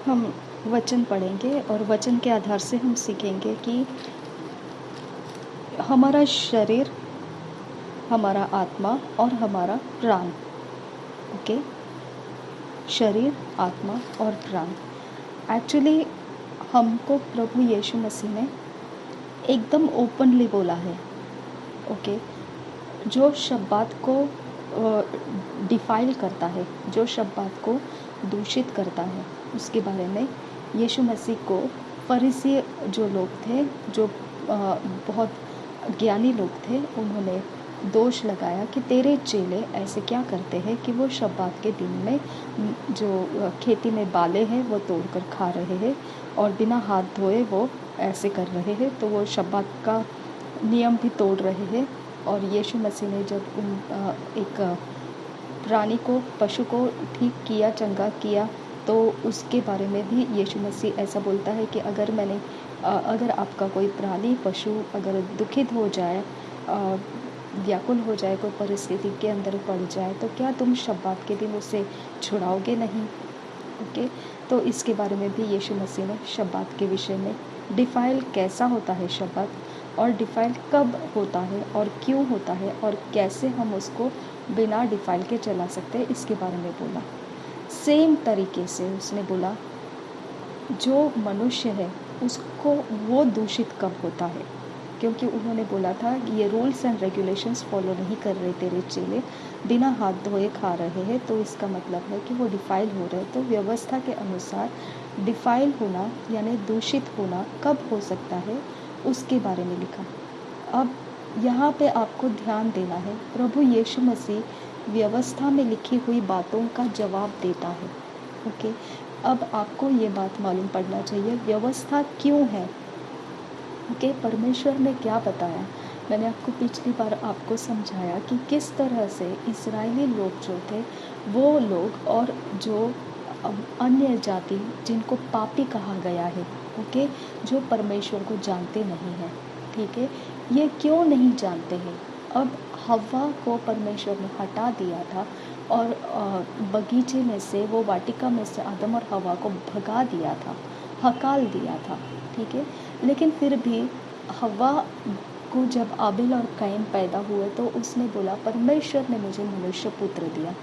हम वचन पढ़ेंगे और वचन के आधार से हम सीखेंगे कि हमारा शरीर, हमारा आत्मा और हमारा प्राण, ओके, शरीर, आत्मा और प्राण। एक्चुअली हमको प्रभु यीशु मसीह ने एकदम ओपनली बोला है, ओके। जो शब्बात को डिफाइल करता है, जो शब्बात को दूषित करता है, उसके बारे में यीशु मसीह को फरीसी जो लोग थे, जो बहुत ज्ञानी लोग थे, उन्होंने दोष लगाया कि तेरे चेले ऐसे क्या करते हैं कि वो शब्बात के दिन में जो खेती में बाले हैं वो तोड़कर खा रहे हैं और बिना हाथ धोए वो ऐसे कर रहे हैं, तो वो शब्बात का नियम भी तोड़ रहे हैं। और यीशु मसीह ने जब एक प्राणी को, पशु को ठीक किया, चंगा किया, तो उसके बारे में भी यीशु मसीह ऐसा बोलता है कि अगर आपका कोई प्राणी, पशु अगर दुखित हो जाए, व्याकुल हो जाए, कोई परिस्थिति के अंदर पड़ जाए, तो क्या तुम शब्बात के दिन उसे छुड़ाओगे नहीं? ओके, तो इसके बारे में भी यीशु मसीह ने शब्बात के विषय में डिफाइल कैसा होता है शब्बात, और डिफाइल कब होता है और क्यों होता है, और कैसे हम उसको बिना डिफाइल के चला सकते हैं, इसके बारे में बोला। सेम तरीके से उसने बोला जो मनुष्य है उसको वो दूषित कब होता है, क्योंकि उन्होंने बोला था कि ये रूल्स एंड रेगुलेशंस फॉलो नहीं कर रहे तेरे चेले, बिना हाथ धोए खा रहे हैं, तो इसका मतलब है कि वो डिफाइल हो रहे। तो व्यवस्था के अनुसार डिफाइल होना यानी दूषित होना कब हो सकता है, उसके बारे में लिखा। अब यहाँ पे आपको ध्यान देना है, प्रभु यीशु मसीह व्यवस्था में लिखी हुई बातों का जवाब देता है, ओके। अब आपको ये बात मालूम पड़ना चाहिए व्यवस्था क्यों है, ओके। परमेश्वर ने क्या बताया, मैंने आपको पिछली बार आपको समझाया कि किस तरह से इस्राएली लोग जो थे, वो लोग और जो अन्य जाति जिनको पापी कहा गया है, ओके, जो परमेश्वर को जानते नहीं हैं, ठीक है, ये क्यों नहीं जानते हैं। अब हव्वा को परमेश्वर ने हटा दिया था और बगीचे में से, वो वाटिका में से आदम और हव्वा को भगा दिया था, हकाल दिया था, ठीक है। लेकिन फिर भी हव्वा को जब आबेल और कैन पैदा हुए तो उसने बोला परमेश्वर ने मुझे मनुष्य पुत्र दिया।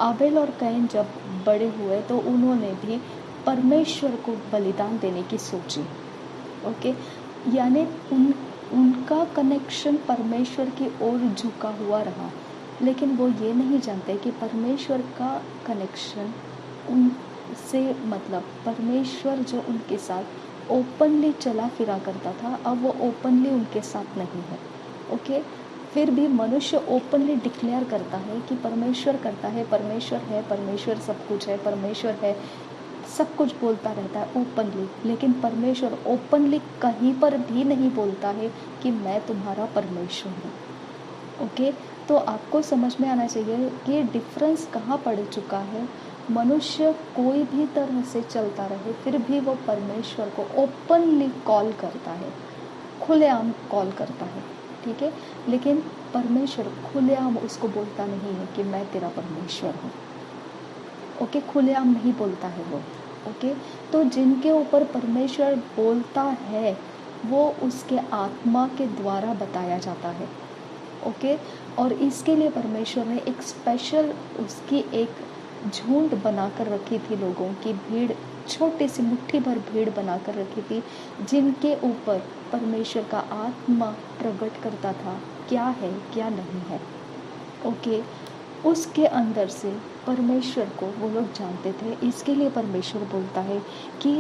आबेल और कैन जब बड़े हुए तो उन्होंने भी परमेश्वर को बलिदान देने की सोची, ओके। यानी उनका कनेक्शन परमेश्वर की ओर झुका हुआ रहा, लेकिन वो ये नहीं जानते कि परमेश्वर का कनेक्शन उनसे, मतलब परमेश्वर जो उनके साथ ओपनली चला फिरा करता था, अब वो ओपनली उनके साथ नहीं है, ओके। फिर भी मनुष्य ओपनली डिक्लेयर करता है कि परमेश्वर करता है, परमेश्वर सब कुछ है, परमेश्वर है, सब कुछ बोलता रहता है ओपनली, लेकिन परमेश्वर ओपनली कहीं पर भी नहीं बोलता है कि मैं तुम्हारा परमेश्वर हूँ, ओके। तो आपको समझ में आना चाहिए कि डिफरेंस कहाँ पड़ चुका है। मनुष्य कोई भी तरह से चलता रहे, फिर भी वो परमेश्वर को ओपनली कॉल करता है, खुलेआम कॉल करता है, ठीक है। लेकिन परमेश्वर खुलेआम उसको बोलता नहीं है कि मैं तेरा परमेश्वर हूँ, ओके, खुलेआम नहीं बोलता है वो, ओके। तो जिनके ऊपर परमेश्वर बोलता है वो उसके आत्मा के द्वारा बताया जाता है, ओके। और इसके लिए परमेश्वर ने एक स्पेशल, उसकी एक झुंड बनाकर रखी थी, लोगों की भीड़, छोटी सी मुट्ठी भर भीड़ बनाकर रखी थी, जिनके ऊपर परमेश्वर का आत्मा प्रकट करता था क्या है क्या नहीं है, ओके। उसके अंदर से परमेश्वर को वो लोग जानते थे। इसके लिए परमेश्वर बोलता है कि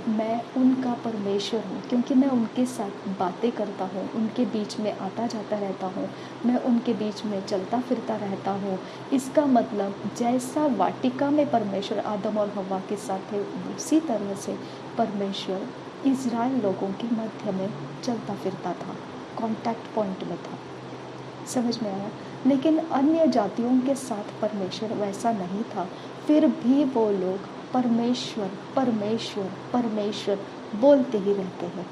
मैं उनका परमेश्वर हूँ, क्योंकि मैं उनके साथ बातें करता हूँ, उनके बीच में आता जाता रहता हूँ, मैं उनके बीच में चलता फिरता रहता हूँ। इसका मतलब जैसा वाटिका में परमेश्वर आदम और हव्वा के साथ थे, उसी तरह से परमेश्वर इज़राइल लोगों के मध्य में चलता फिरता था, कॉन्टैक्ट पॉइंट में था। समझ में आया। लेकिन अन्य जातियों के साथ परमेश्वर वैसा नहीं था, फिर भी वो लोग परमेश्वर परमेश्वर परमेश्वर बोलते ही रहते हैं,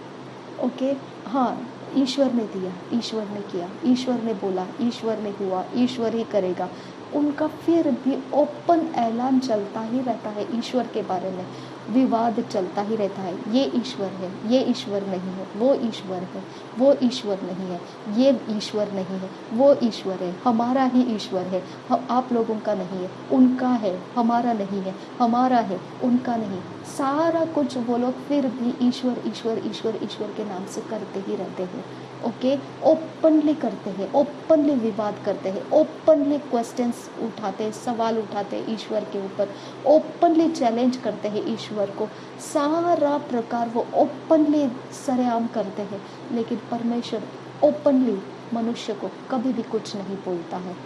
ओके। हाँ, ईश्वर ने दिया, ईश्वर ने किया, ईश्वर ने बोला, ईश्वर ने हुआ, ईश्वर ही करेगा, उनका फिर भी ओपन ऐलान चलता ही रहता है ईश्वर के बारे में, विवाद चलता ही रहता है। ये ईश्वर है, ये ईश्वर नहीं है, वो ईश्वर है, वो ईश्वर नहीं है, ये ईश्वर नहीं है, वो ईश्वर है, हमारा ही ईश्वर है, आप लोगों का नहीं है, उनका है, हमारा नहीं है, हमारा है, उनका नहीं। सारा कुछ वो लोग फिर भी ईश्वर ईश्वर ईश्वर ईश्वर के नाम से करते ही रहते हैं। ओके, ओपनली करते हैं, ओपनली विवाद करते हैं, ओपनली क्वेश्चंस उठाते हैं, सवाल उठाते हैं ईश्वर के ऊपर, ओपनली चैलेंज करते हैं ईश्वर को। सारा प्रकार वो ओपनली सरेआम करते हैं, लेकिन परमेश्वर ओपनली मनुष्य को कभी भी कुछ नहीं बोलता है।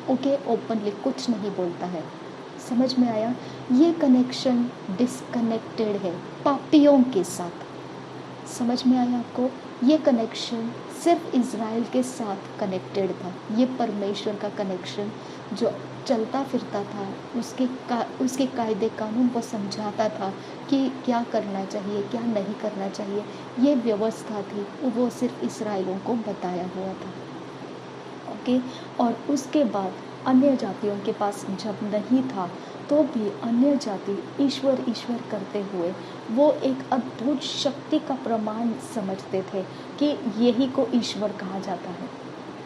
ओके, ओपनली कुछ नहीं बोलता है। समझ में आया? ये कनेक्शन डिस्कनेक्टेड है पापियों के साथ। समझ में आया आपको? ये कनेक्शन सिर्फ इज़राइल के साथ कनेक्टेड था। ये परमेश्वर का कनेक्शन जो चलता फिरता था, उसके कायदे कानून वो समझाता था कि क्या करना चाहिए, क्या नहीं करना चाहिए। ये व्यवस्था थी, वो सिर्फ इस्राएलियों को बताया हुआ था। ओके, और उसके बाद अन्य जातियों के पास जब नहीं था, तो भी अन्य जाति ईश्वर ईश्वर करते हुए वो एक अद्भुत शक्ति का प्रमाण समझते थे कि यही को ईश्वर कहा जाता है।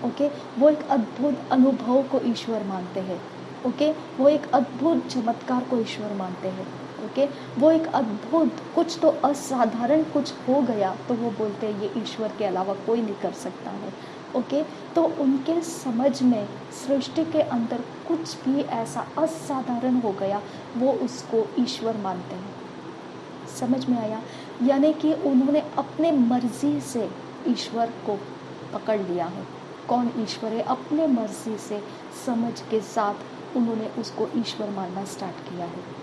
ओके, वो एक अद्भुत अनुभव को ईश्वर मानते हैं। ओके, वो एक अद्भुत चमत्कार को ईश्वर मानते हैं। ओके, वो एक अद्भुत कुछ तो असाधारण कुछ हो गया तो वो बोलते हैं ये ईश्वर के अलावा कोई नहीं कर सकता है। ओके, तो उनके समझ में सृष्टि के अंदर कुछ भी ऐसा असाधारण हो गया, वो उसको ईश्वर मानते हैं। समझ में आया? यानी कि उन्होंने अपने मर्जी से ईश्वर को पकड़ लिया है। कौन ईश्वर है? अपने मर्जी से समझ के साथ उन्होंने उसको ईश्वर मानना स्टार्ट किया है।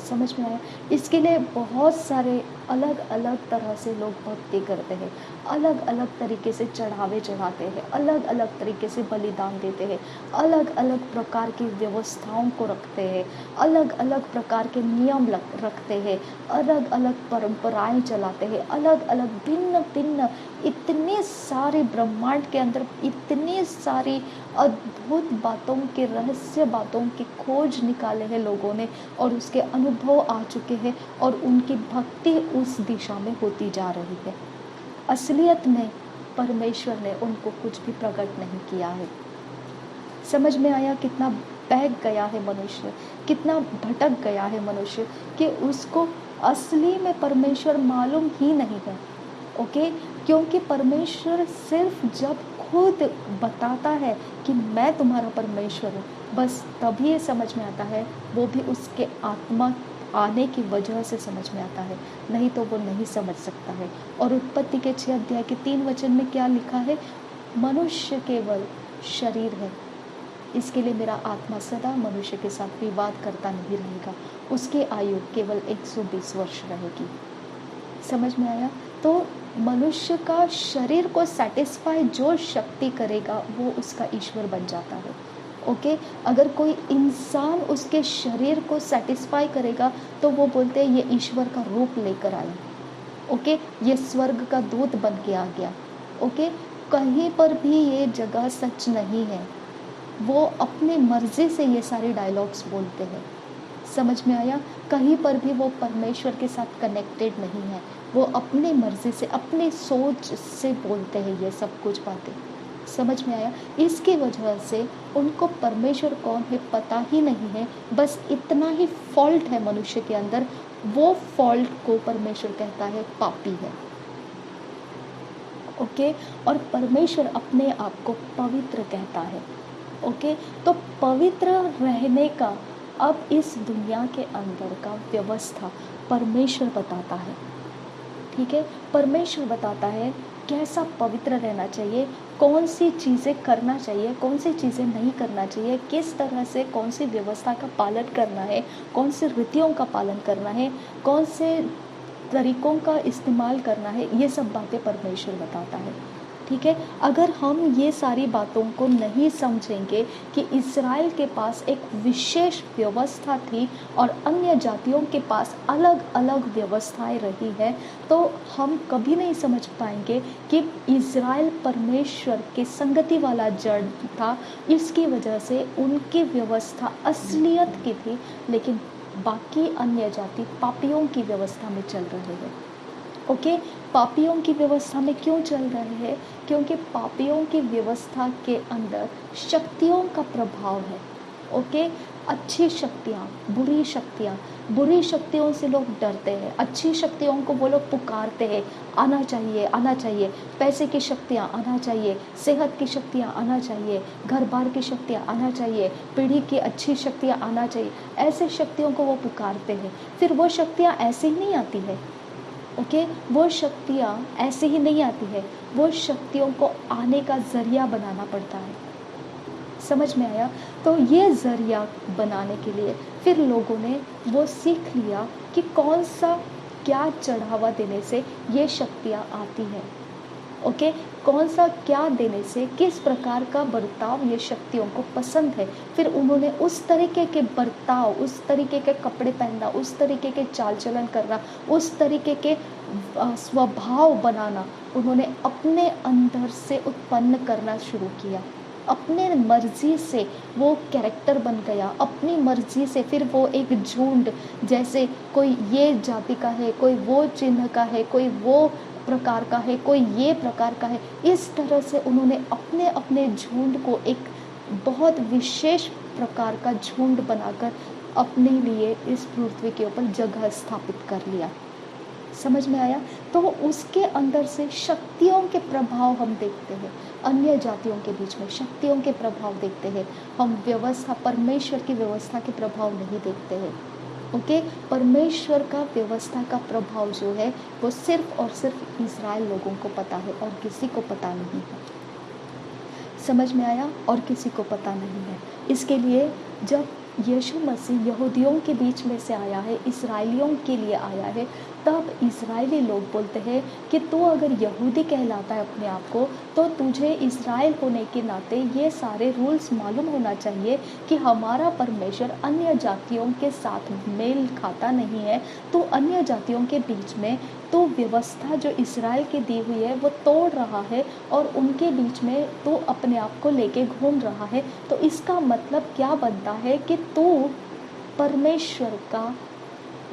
समझ में आया? इसके लिए बहुत सारे अलग अलग तरह से लोग भक्ति करते हैं, अलग अलग तरीके से चढ़ावे चढ़ाते हैं, अलग अलग तरीके से बलिदान देते हैं, अलग अलग प्रकार की व्यवस्थाओं को रखते हैं, अलग अलग प्रकार के नियम रखते हैं, अलग अलग परंपराएं चलाते हैं, अलग अलग भिन्न भिन्न इतने सारे ब्रह्मांड के अंदर इतनी सारी अद्भुत बातों के रहस्य बातों की खोज निकाले हैं लोगों ने, और उसके अनुभव आ चुके हैं, और उनकी भक्ति उस दिशा में होती जा रही है। असलियत में परमेश्वर ने उनको कुछ भी प्रकट नहीं किया है। समझ में आया? कितना बहक गया है मनुष्य, कितना भटक गया है मनुष्य कि उसको असली में परमेश्वर मालूम ही नहीं है। ओके, क्योंकि परमेश्वर सिर्फ जब खुद बताता है कि मैं तुम्हारा परमेश्वर हूँ, बस तभी ये समझ में आता है। वो भी उसके आत्मा आने की वजह से समझ में आता है, नहीं तो वो नहीं समझ सकता है। और उत्पत्ति के 6 अध्याय के 3 वचन में क्या लिखा है? मनुष्य केवल शरीर है, इसके लिए मेरा आत्मा सदा मनुष्य के साथ विवाद करता नहीं रहेगा, उसकी आयु केवल 120 वर्ष रहेगी। समझ में आया? तो मनुष्य का शरीर को सेटिस्फाई जो शक्ति करेगा वो उसका ईश्वर बन जाता है। ओके, अगर कोई इंसान उसके शरीर को सेटिस्फाई करेगा तो वो बोलते हैं ये ईश्वर का रूप लेकर आया। ओके, ये स्वर्ग का दूत बन के आ गया। ओके, कहीं पर भी ये जगह सच नहीं है। वो अपनी मर्जी से ये सारे डायलॉग्स बोलते हैं। समझ में आया? कहीं पर भी वो परमेश्वर के साथ कनेक्टेड नहीं है, वो अपनी मर्जी से अपनी सोच से बोलते हैं ये सब कुछ बातें। समझ में आया? इसकी वजह से उनको परमेश्वर कौन है पता ही नहीं है। बस इतना ही फॉल्ट है मनुष्य के अंदर, वो फॉल्ट को परमेश्वर कहता है पापी है। ओके, और परमेश्वर अपने आप को पवित्र कहता है। ओके, तो पवित्र रहने का अब इस दुनिया के अंदर का व्यवस्था परमेश्वर बताता है। ठीक है, परमेश्वर बताता है कैसा पवित्र रहना चाहिए, कौन सी चीज़ें करना चाहिए, कौन सी चीज़ें नहीं करना चाहिए, किस तरह से कौन सी व्यवस्था का पालन करना है, कौन से रीतियों का पालन करना है, कौन से तरीकों का इस्तेमाल करना है। ये सब बातें परमेश्वर बताता है। ठीक है। अगर हम ये सारी बातों को नहीं समझेंगे कि इज़राइल के पास एक विशेष व्यवस्था थी और अन्य जातियों के पास अलग अलग व्यवस्थाएं रही है, तो हम कभी नहीं समझ पाएंगे कि इज़राइल परमेश्वर के संगति वाला जड़ था। इसकी वजह से उनकी व्यवस्था असलियत की थी, लेकिन बाकी अन्य जाति पापियों की व्यवस्था में चल रहे हैं। ओके, पापियों की व्यवस्था में क्यों चल रहे हैं? क्योंकि पापियों की व्यवस्था के अंदर शक्तियों का प्रभाव है। ओके, अच्छी शक्तियाँ, बुरी शक्तियों से लोग डरते हैं, अच्छी शक्तियों को वो लोग पुकारते हैं, आना चाहिए, आना चाहिए। पैसे की शक्तियाँ आना चाहिए, सेहत की शक्तियाँ आना चाहिए, घर बार की शक्तियाँ आना चाहिए, पीढ़ी की अच्छी शक्तियाँ आना चाहिए। ऐसे शक्तियों को वो पुकारते हैं। फिर वो शक्तियाँ ऐसे ही नहीं आती है। ओके, वो शक्तियाँ ऐसे ही नहीं आती है, वो शक्तियों को आने का ज़रिया बनाना पड़ता है। समझ में आया? तो ये ज़रिया बनाने के लिए फिर लोगों ने वो सीख लिया कि कौन सा क्या चढ़ावा देने से ये शक्तियाँ आती हैं। ओके, कौन सा क्या देने से, किस प्रकार का बर्ताव ये शक्तियों को पसंद है। फिर उन्होंने उस तरीके के बर्ताव, उस तरीके के कपड़े पहनना, उस तरीके के चाल चलन करना, उस तरीके के स्वभाव बनाना उन्होंने अपने अंदर से उत्पन्न करना शुरू किया। अपने मर्जी से वो कैरेक्टर बन गया, अपनी मर्जी से फिर वो एक झुंड, जैसे कोई ये जाति का है, कोई वो चिन्ह का है, कोई वो प्रकार का है, कोई ये प्रकार का है। इस तरह से उन्होंने अपने अपने झुंड को एक बहुत विशेष प्रकार का झुंड बनाकर अपने लिए इस पृथ्वी के ऊपर जगह स्थापित कर लिया। समझ में आया? तो उसके अंदर से शक्तियों के प्रभाव हम देखते हैं, अन्य जातियों के बीच में शक्तियों के प्रभाव देखते हैं। हम व्यवस्था, परमेश्वर की व्यवस्था के प्रभाव नहीं देखते हैं। ओके, परमेश्वर का व्यवस्था का प्रभाव जो है वो सिर्फ और सिर्फ इज़राइल लोगों को पता है और किसी को पता नहीं है। समझ में आया? और किसी को पता नहीं है। इसके लिए जब यीशु मसीह यहूदियों के बीच में से आया है, इस्राएलियों के लिए आया है, तब इस्राएली लोग बोलते हैं कि तू अगर यहूदी कहलाता है अपने आप को, तो तुझे इस्राएल होने के नाते ये सारे रूल्स मालूम होना चाहिए कि हमारा परमेश्वर अन्य जातियों के साथ मेल खाता नहीं है। तो अन्य जातियों के बीच में तो व्यवस्था जो इस्राएल की दी हुई है वो तोड़ रहा है और उनके बीच में तो अपने आप को लेके घूम रहा है। तो इसका मतलब क्या बनता है कि तू परमेश्वर का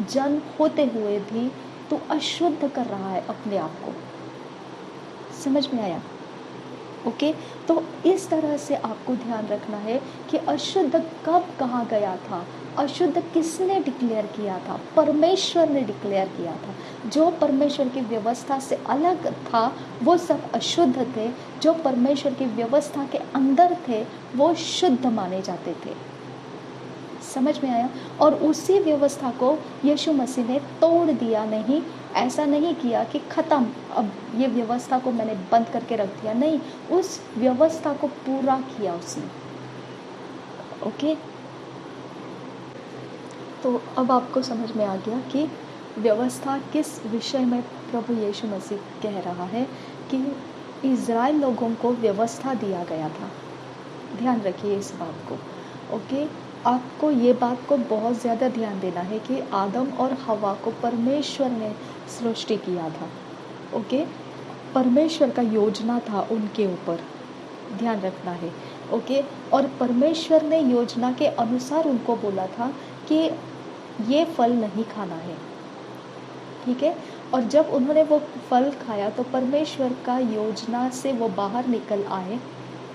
जन्म होते हुए भी तू अशुद्ध कर रहा है अपने आप को। समझ में आया? ओके, तो इस तरह से आपको ध्यान रखना है कि अशुद्ध कब कहा गया था, अशुद्ध किसने डिक्लेयर किया था? परमेश्वर ने डिक्लेयर किया था। जो परमेश्वर की व्यवस्था से अलग था वो सब अशुद्ध थे, जो परमेश्वर की व्यवस्था के अंदर थे वो शुद्ध माने जाते थे। समझ में आया? और उसी व्यवस्था को यीशु मसीह ने तोड़ दिया। नहीं, ऐसा नहीं किया कि ख़त्म, अब ये व्यवस्था को मैंने बंद करके रख दिया। नहीं, उस व्यवस्था को पूरा किया उसने। ओके, तो अब आपको समझ में आ गया कि व्यवस्था किस विषय में प्रभु यीशु मसीह कह रहा है कि इज़राइल लोगों को व्यवस्था दिया गया था। ध्यान रखिए इस बात को। ओके, आपको ये बात को बहुत ज़्यादा ध्यान देना है कि आदम और हवा को परमेश्वर ने सृष्टि किया था। ओके, परमेश्वर का योजना था उनके ऊपर, ध्यान रखना है। ओके, और परमेश्वर ने योजना के अनुसार उनको बोला था कि ये फल नहीं खाना है। ठीक है, और जब उन्होंने वो फल खाया तो परमेश्वर का योजना से वो बाहर निकल आए।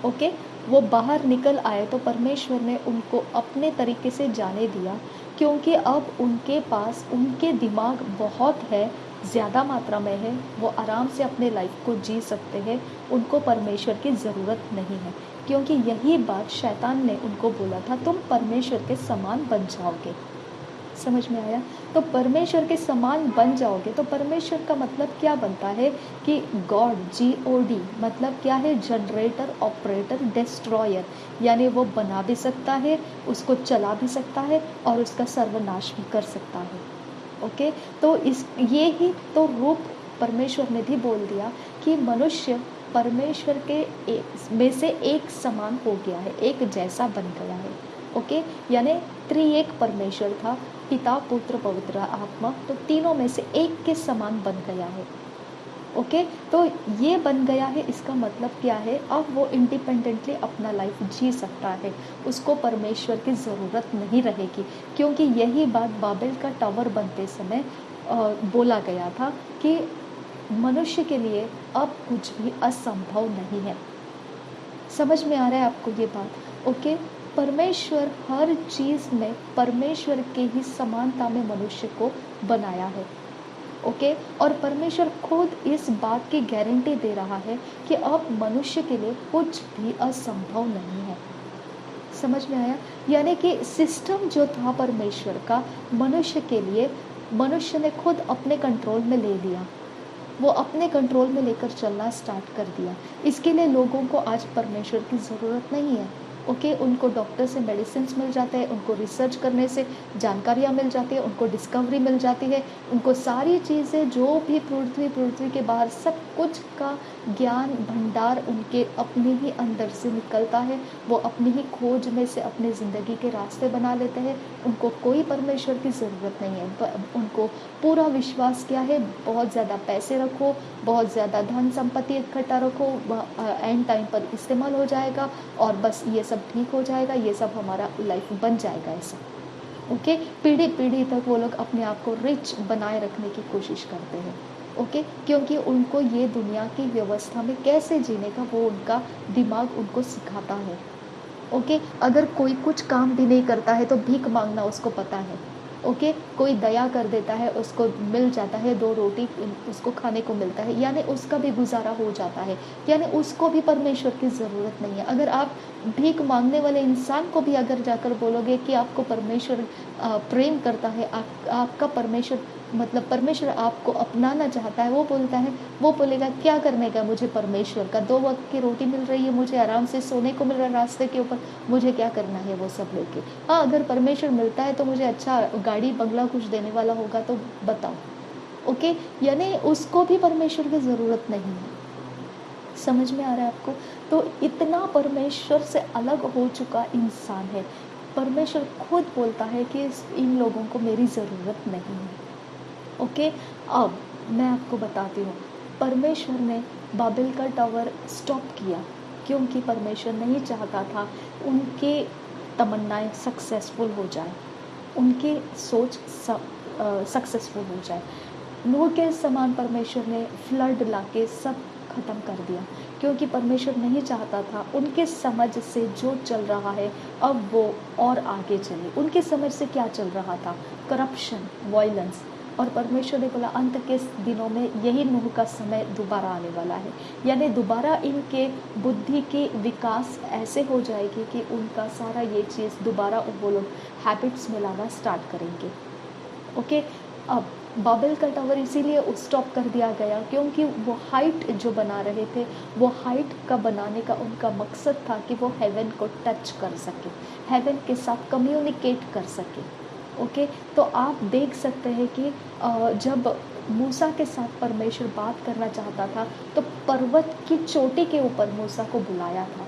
ओके, वो बाहर निकल आए तो परमेश्वर ने उनको अपने तरीके से जाने दिया, क्योंकि अब उनके पास, उनके दिमाग बहुत है, ज़्यादा मात्रा में है, वो आराम से अपने लाइफ को जी सकते हैं, उनको परमेश्वर की ज़रूरत नहीं है। क्योंकि यही बात शैतान ने उनको बोला था, तुम परमेश्वर के समान बन जाओगे। समझ में आया? तो परमेश्वर के समान बन जाओगे, तो परमेश्वर का मतलब क्या बनता है कि गॉड, GOD मतलब क्या है? जनरेटर, ऑपरेटर, डिस्ट्रॉयर, यानी वो बना भी सकता है, उसको चला भी सकता है और उसका सर्वनाश भी कर सकता है। ओके, तो ये ही तो रूप परमेश्वर ने भी बोल दिया कि मनुष्य परमेश्वर के में से एक समान हो गया है, एक जैसा बन गया है। ओके, यानी त्रिएक परमेश्वर था, पिता पुत्र पवित्र आत्मा, तो तीनों में से एक के समान बन गया है। ओके, तो ये बन गया है, इसका मतलब क्या है, अब वो इंडिपेंडेंटली अपना लाइफ जी सकता है, उसको परमेश्वर की ज़रूरत नहीं रहेगी। क्योंकि यही बात बाबेल का टावर बनते समय बोला गया था कि मनुष्य के लिए अब कुछ भी असंभव नहीं है। समझ में आ रहा है आपको ये बात? ओके, परमेश्वर हर चीज़ में परमेश्वर के ही समानता में मनुष्य को बनाया है। ओके, और परमेश्वर खुद इस बात की गारंटी दे रहा है कि अब मनुष्य के लिए कुछ भी असंभव नहीं है। समझ में आया? यानी कि सिस्टम जो था परमेश्वर का मनुष्य के लिए, मनुष्य ने खुद अपने कंट्रोल में ले लिया, वो अपने कंट्रोल में लेकर चलना स्टार्ट कर दिया। इसके लिए लोगों को आज परमेश्वर की ज़रूरत नहीं है। ओके, उनको डॉक्टर से मेडिसिन मिल जाते हैं, उनको रिसर्च करने से जानकारियाँ मिल जाती है, उनको डिस्कवरी मिल जाती है, उनको सारी चीज़ें जो भी पृथ्वी के बाहर सब कुछ का ज्ञान भंडार उनके अपने ही अंदर से निकलता है। वो अपनी ही खोज में से अपने ज़िंदगी के रास्ते बना लेते हैं। उनको कोई परमेश्वर की ज़रूरत नहीं है। उनको पूरा विश्वास क्या है, बहुत ज़्यादा पैसे रखो, बहुत ज़्यादा धन संपत्ति इकट्ठा रखो, एंड टाइम पर इस्तेमाल हो जाएगा और बस ये सब ठीक हो जाएगा, ये सब हमारा लाइफ बन जाएगा ऐसा। ओके, पीढ़ी पीढ़ी तक वो लोग अपने आप को रिच बनाए रखने की कोशिश करते हैं। ओके, क्योंकि उनको ये दुनिया की व्यवस्था में कैसे जीने का वो उनका दिमाग उनको सिखाता है। ओके, अगर कोई कुछ काम भी नहीं करता है तो भीख मांगना उसको पता है। ओके, कोई दया कर देता है, उसको मिल जाता है, 2 रोटी उसको खाने को मिलता है, यानी उसका भी गुजारा हो जाता है, यानी उसको भी परमेश्वर की ज़रूरत नहीं है। अगर आप भीख मांगने वाले इंसान को भी अगर जाकर बोलोगे कि आपको परमेश्वर प्रेम करता है, आपका परमेश्वर मतलब परमेश्वर आपको अपनाना चाहता है, वो बोलता है, वो बोलेगा क्या करने का मुझे परमेश्वर का, 2 वक्त की रोटी मिल रही है, मुझे आराम से सोने को मिल रहा है रास्ते के ऊपर, मुझे क्या करना है वो सब लेके। हाँ, अगर परमेश्वर मिलता है तो मुझे अच्छा गाड़ी बंगला कुछ देने वाला होगा तो बताओ। ओके, यानी उसको भी परमेश्वर की ज़रूरत नहीं है। समझ में आ रहा है आपको? तो इतना परमेश्वर से अलग हो चुका इंसान है। परमेश्वर खुद बोलता है कि इन लोगों को मेरी ज़रूरत नहीं है। ओके, अब मैं आपको बताती हूँ, परमेश्वर ने बाबेल का टावर स्टॉप किया क्योंकि परमेश्वर नहीं चाहता था उनके तमन्नाएं सक्सेसफुल हो जाए, उनकी सोच सक्सेसफुल हो जाए। नूह के समान परमेश्वर ने फ्लड लाके सब ख़त्म कर दिया क्योंकि परमेश्वर नहीं चाहता था उनके समझ से जो चल रहा है अब वो और आगे चले। उनके समझ से क्या चल रहा था? Corruption, violence. और परमेश्वर ने बोला अंत के दिनों में यही नूह का समय दोबारा आने वाला है, यानी दोबारा इनके बुद्धि की विकास ऐसे हो जाएगी कि उनका सारा ये चीज़ दोबारा वो लोग हैबिट्स में लाना स्टार्ट करेंगे। ओके, अब बाबेल का टावर इसीलिए स्टॉप कर दिया गया क्योंकि वो हाइट जो बना रहे थे, वो हाइट का बनाने का उनका मकसद था कि वो हेवन को टच कर सके, हेवन के साथ कम्युनिकेट कर सके। ओके, तो आप देख सकते हैं कि जब मूसा के साथ परमेश्वर बात करना चाहता था तो पर्वत की चोटी के ऊपर मूसा को बुलाया था।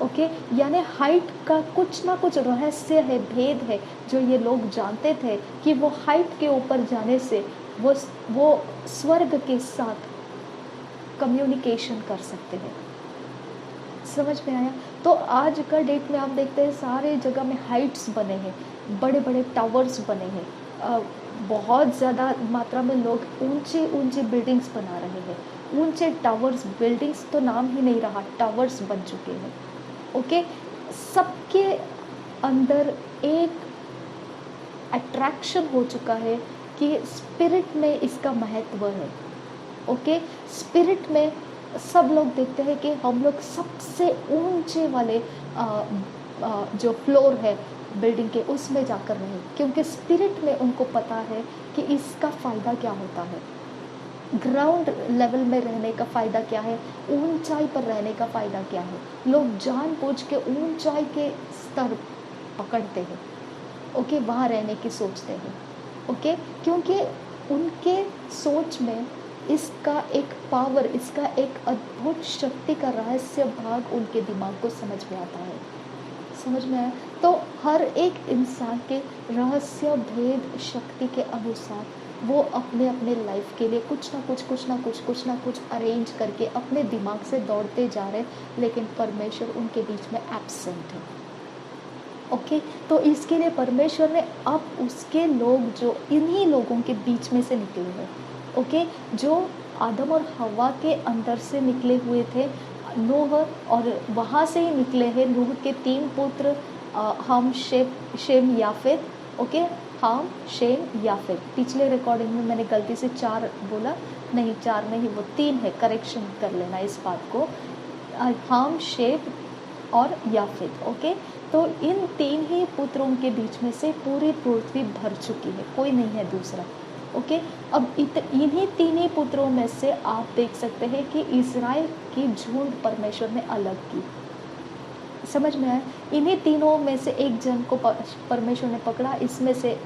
ओके, यानी हाइट का कुछ ना कुछ रहस्य है, भेद है जो ये लोग जानते थे कि वो हाइट के ऊपर जाने से वो स्वर्ग के साथ कम्युनिकेशन कर सकते हैं। समझ में आया? तो आज का डेट में आप देखते हैं सारे जगह में हाइट्स बने हैं, बड़े बड़े टावर्स बने हैं, बहुत ज़्यादा मात्रा में लोग ऊंचे ऊंचे बिल्डिंग्स बना रहे हैं। ऊंचे टावर्स, बिल्डिंग्स तो नाम ही नहीं रहा, टावर्स बन चुके हैं। ओके, सबके अंदर एक अट्रैक्शन हो चुका है कि स्पिरिट में इसका महत्व है। ओके, स्पिरिट में सब लोग देखते हैं कि हम लोग सबसे ऊंचे वाले जो फ्लोर है बिल्डिंग के उसमें जाकर रहें, क्योंकि स्पिरिट में उनको पता है कि इसका फ़ायदा क्या होता है। ग्राउंड लेवल में रहने का फ़ायदा क्या है, ऊंचाई पर रहने का फ़ायदा क्या है। लोग जानबूझ के ऊंचाई के स्तर पकड़ते हैं। ओके, वहाँ रहने की सोचते हैं। ओके, क्योंकि उनके सोच में इसका एक पावर, इसका एक अद्भुत शक्ति का रहस्य भाग उनके दिमाग को समझ में आता है। समझ में आया? तो हर एक इंसान के रहस्य भेद शक्ति के अनुसार वो अपने अपने लाइफ के लिए कुछ ना कुछ अरेंज करके अपने दिमाग से दौड़ते जा रहे हैं, लेकिन परमेश्वर उनके बीच में एब्सेंट है। ओके, तो इसके लिए परमेश्वर ने अब उसके लोग जो इन्हीं लोगों के बीच में से निकले हैं, ओके, जो आदम और हवा के अंदर से निकले हुए थे, नूह, और वहाँ से ही निकले हैं नूह के 3 पुत्र, हम, शेम, याफेत। ओके, हम, शेम, याफेत। पिछले रिकॉर्डिंग में मैंने गलती से 4 बोला, नहीं 4 नहीं, वो 3 है, करेक्शन कर लेना इस बात को। हम, शेम और याफेत। ओके, तो इन 3 ही पुत्रों के बीच में से पूरी पृथ्वी भर चुकी है, कोई नहीं है दूसरा। ओके, अब इन्हीं 3 ही पुत्रों में से आप देख सकते हैं कि इज़राइल की झुंड परमेश्वर ने अलग की। समझ में आया? इन्हीं तीनों में से एक जन को परमेश्वर ने पकड़ा, इसमें से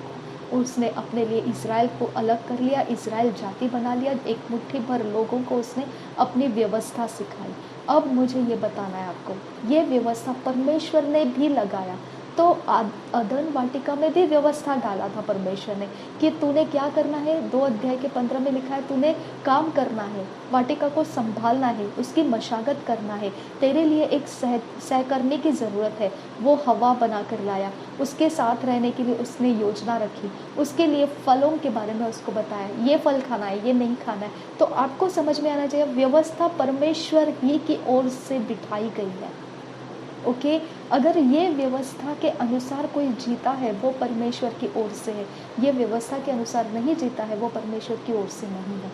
उसने अपने लिए इज़राइल को अलग कर लिया, इज़राइल जाति बना लिया, एक मुट्ठी भर लोगों को उसने अपनी व्यवस्था सिखाई। अब मुझे ये बताना है आपको, ये व्यवस्था परमेश्वर ने भी लगाया। तो अदन वाटिका में भी व्यवस्था डाला था परमेश्वर ने कि तूने क्या करना है। 2 अध्याय के 15 में लिखा है, तूने काम करना है, वाटिका को संभालना है, उसकी मशागत करना है, तेरे लिए एक सहकर्मी की ज़रूरत है। वो हवा बना कर लाया, उसके साथ रहने के लिए उसने योजना रखी, उसके लिए फलों के बारे में उसको बताया, ये फल खाना है, ये नहीं खाना है। तो आपको समझ में आना चाहिए, व्यवस्था परमेश्वर ही की ओर से बिठाई गई है। ओके, अगर ये व्यवस्था के अनुसार कोई जीता है वो परमेश्वर की ओर से है, ये व्यवस्था के अनुसार नहीं जीता है वो परमेश्वर की ओर से नहीं है।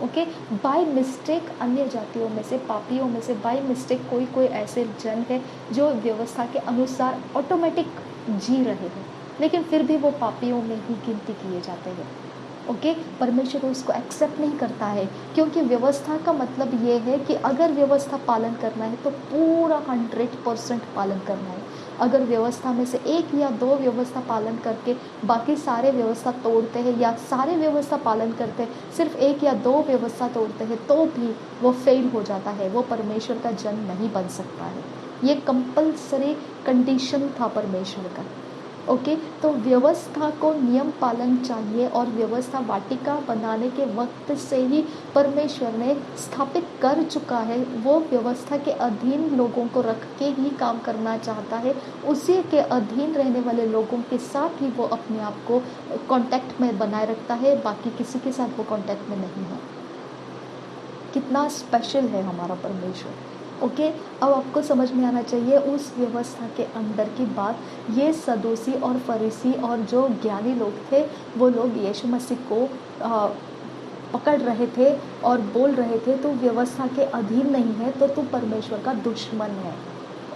ओके, बाय मिस्टेक अन्य जातियों में से, पापियों में से बाय मिस्टेक कोई ऐसे जन है जो व्यवस्था के अनुसार ऑटोमेटिक जी रहे हैं, लेकिन फिर भी वो पापियों में ही गिनती किए जाते हैं। ओके, परमेश्वर उसको एक्सेप्ट नहीं करता है, क्योंकि व्यवस्था का मतलब ये है कि अगर व्यवस्था पालन करना है तो पूरा 100% पालन करना है। अगर व्यवस्था में से 1 या 2 व्यवस्था पालन करके बाकी सारे व्यवस्था तोड़ते हैं, या सारे व्यवस्था पालन करते हैं सिर्फ 1 या 2 व्यवस्था तोड़ते हैं, तो भी वो फेल हो जाता है, वो परमेश्वर का जन नहीं बन सकता है। ये कंपल्सरी कंडीशन था परमेश्वर का। ओके, तो व्यवस्था को नियम पालन चाहिए, और व्यवस्था वाटिका बनाने के वक्त से ही परमेश्वर ने स्थापित कर चुका है। वो व्यवस्था के अधीन लोगों को रख के ही काम करना चाहता है, उसी के अधीन रहने वाले लोगों के साथ ही वो अपने आप को कांटेक्ट में बनाए रखता है, बाकी किसी के साथ वो कांटेक्ट में नहीं है। कितना स्पेशल है हमारा परमेश्वर। ओके, अब आपको समझ में आना चाहिए उस व्यवस्था के अंदर की बात। ये सदूसी और फरीसी और जो ज्ञानी लोग थे, वो लोग यीशु मसीह को पकड़ रहे थे और बोल रहे थे तू व्यवस्था के अधीन नहीं है तो तू परमेश्वर का दुश्मन है।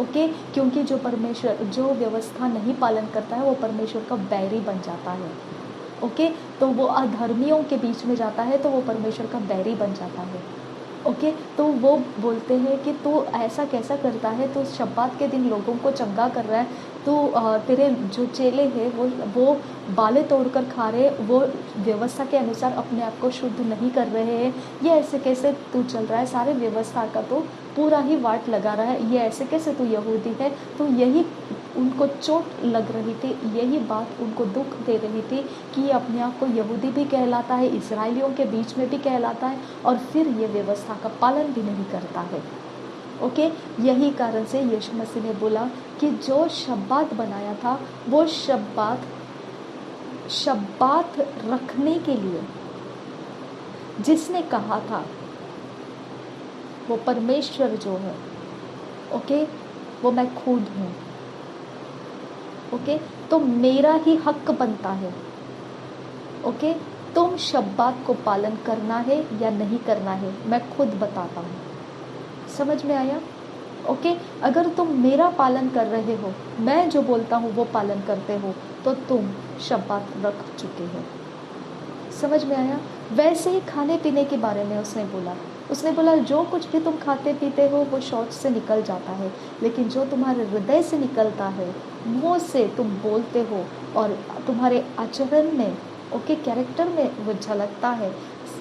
ओके, क्योंकि जो व्यवस्था नहीं पालन करता है वो परमेश्वर का बैरी बन जाता है। ओके, तो वो अधर्मियों के बीच में जाता है तो वो परमेश्वर का बैरी बन जाता है। ओके, तो वो बोलते हैं कि तू ऐसा कैसा करता है, तू शब्बात के दिन लोगों को चंगा कर रहा है, तो तेरे जो चेले हैं वो बाले तोड़कर खा रहे, वो व्यवस्था के अनुसार अपने आप को शुद्ध नहीं कर रहे हैं, ये ऐसे कैसे तू चल रहा है, सारे व्यवस्था का तो पूरा ही वाट लगा रहा है, ये ऐसे कैसे तू यहूदी है। तो यही उनको चोट लग रही थी, यही बात उनको दुख दे रही थी कि ये अपने आप को यहूदी भी कहलाता है, इसराइलियों के बीच में भी कहलाता है, और फिर ये व्यवस्था का पालन भी नहीं करता है। ओके, यही कारण से यीशु मसीह ने बोला कि जो शब्बात बनाया था वो शब्बात रखने के लिए जिसने कहा था वो परमेश्वर जो है, ओके, वो मैं खुद हूँ। ओके, तो मेरा ही हक बनता है। ओके, तुम शब्बात को पालन करना है या नहीं करना है, मैं खुद बताता हूँ। समझ में आया? ओके, अगर तुम मेरा पालन कर रहे हो, मैं जो बोलता हूँ वो पालन करते हो, तो तुम शब्बात रख चुके हो। समझ में आया? वैसे ही खाने पीने के बारे में उसने बोला जो कुछ भी तुम खाते पीते हो वो शौच से निकल जाता है, लेकिन जो तुम्हारे हृदय से निकलता है मुँह से तुम बोलते हो और तुम्हारे आचरण में, ओके, कैरेक्टर में वो झलकता है,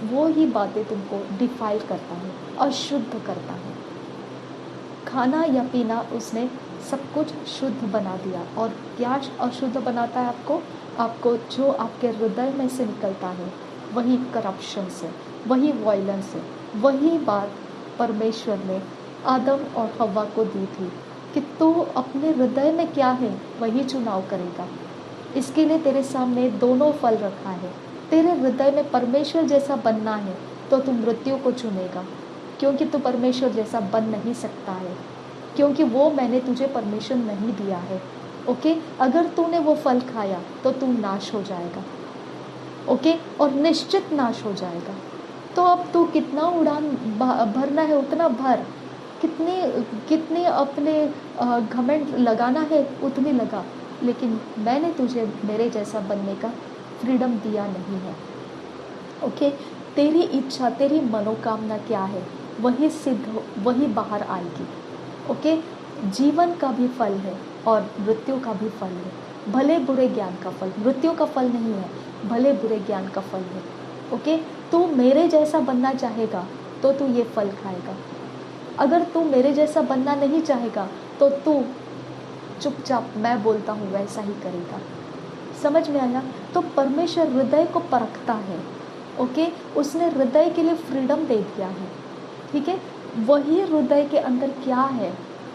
वो ही बातें तुमको डिफाइल करता है, अशुद्ध करता है। खाना या पीना उसने सब कुछ शुद्ध बना दिया। और क्या अशुद्ध बनाता है आपको? आपको जो आपके हृदय में से निकलता है वही करप्शन से, वही वायलेंस से। वही बात परमेश्वर ने आदम और हव्वा को दी थी कि तू अपने हृदय में क्या है वही चुनाव करेगा। इसके लिए तेरे सामने दोनों फल रखा है। तेरे हृदय में परमेश्वर जैसा बनना है तो तू मृत्यु को चुनेगा, क्योंकि तू परमेश्वर जैसा बन नहीं सकता है, क्योंकि वो मैंने तुझे परमिशन नहीं दिया है। ओके, अगर तूने वो फल खाया तो तू नाश हो जाएगा। ओके, और निश्चित नाश हो जाएगा। तो अब तू कितना उड़ान भरना है उतना भर, कितनी कितनी अपने घमंड लगाना है उतनी लगा, लेकिन मैंने तुझे मेरे जैसा बनने का फ्रीडम दिया नहीं है। ओके, तेरी इच्छा, तेरी मनोकामना क्या है वही सिद्ध, वही बाहर आएगी। ओके, जीवन का भी फल है और मृत्यु का भी फल है। भले बुरे ज्ञान का फल, मृत्यु का फल नहीं है, भले बुरे ज्ञान का फल है। ओके, तू मेरे जैसा बनना चाहेगा तो तू ये फल खाएगा। अगर तू मेरे जैसा बनना नहीं चाहेगा तो तू चुपचाप मैं बोलता हूँ वैसा ही करेगा। समझ में आया? तो परमेश्वर हृदय को परखता है। ओके, उसने हृदय के लिए फ्रीडम दे दिया है। ठीक है, वही हृदय के अंदर क्या है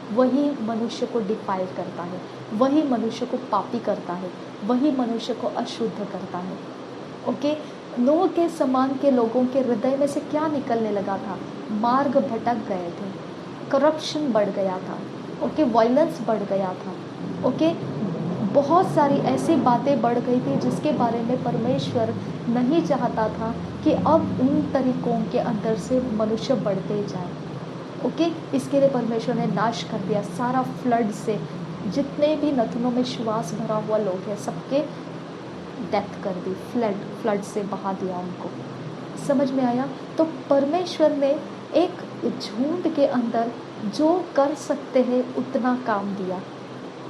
वही मनुष्य को डिफाइल करता है, वही मनुष्य को पापी करता है, वही मनुष्य को अशुद्ध करता है। ओके, नूह के समान के लोगों के हृदय में से क्या निकलने लगा था? मार्ग भटक गए थे, करप्शन बढ़ गया था। ओके, वायलेंस बढ़ गया था। ओके, बहुत सारी ऐसी बातें बढ़ गई थी जिसके बारे में परमेश्वर नहीं चाहता था कि अब उन तरीकों के अंदर से मनुष्य बढ़ते जाए। ओके, इसके लिए परमेश्वर ने नाश कर दिया सारा फ्लड से। जितने भी नथनों में श्वास भरा हुआ लोग हैं सबके डेथ कर दी, फ्लड से बहा दिया उनको। समझ में आया? तो परमेश्वर ने एक झुंड के अंदर जो कर सकते हैं उतना काम दिया,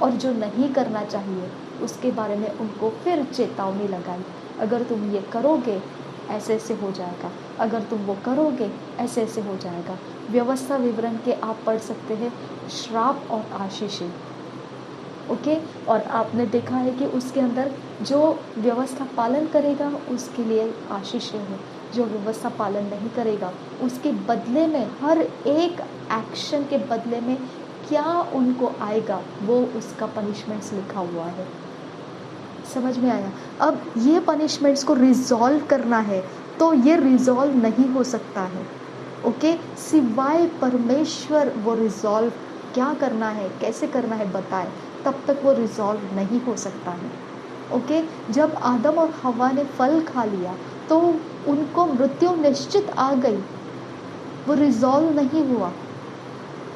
और जो नहीं करना चाहिए उसके बारे में उनको फिर चेतावनी लगाई। अगर तुम ये करोगे ऐसे ऐसे हो जाएगा, अगर तुम वो करोगे ऐसे ऐसे हो जाएगा। व्यवस्था विवरण के आप पढ़ सकते हैं, श्राप और आशीषें। ओके, और आपने देखा है कि उसके अंदर जो व्यवस्था पालन करेगा उसके लिए आशीषें हैं, जो व्यवस्था पालन नहीं करेगा उसके बदले में, हर एक एक्शन के बदले में क्या उनको आएगा वो उसका पनिशमेंट्स लिखा हुआ है। समझ में आया? अब ये पनिशमेंट्स को रिजॉल्व करना है तो ये रिजॉल्व नहीं हो सकता है। ओके, सिवाय परमेश्वर वो रिजॉल्व क्या करना है, कैसे करना है बताए, तब तक वो रिजॉल्व नहीं हो सकता है। ओके, जब आदम और हवा ने फल खा लिया तो उनको मृत्यु निश्चित आ गई, वो रिजॉल्व नहीं हुआ।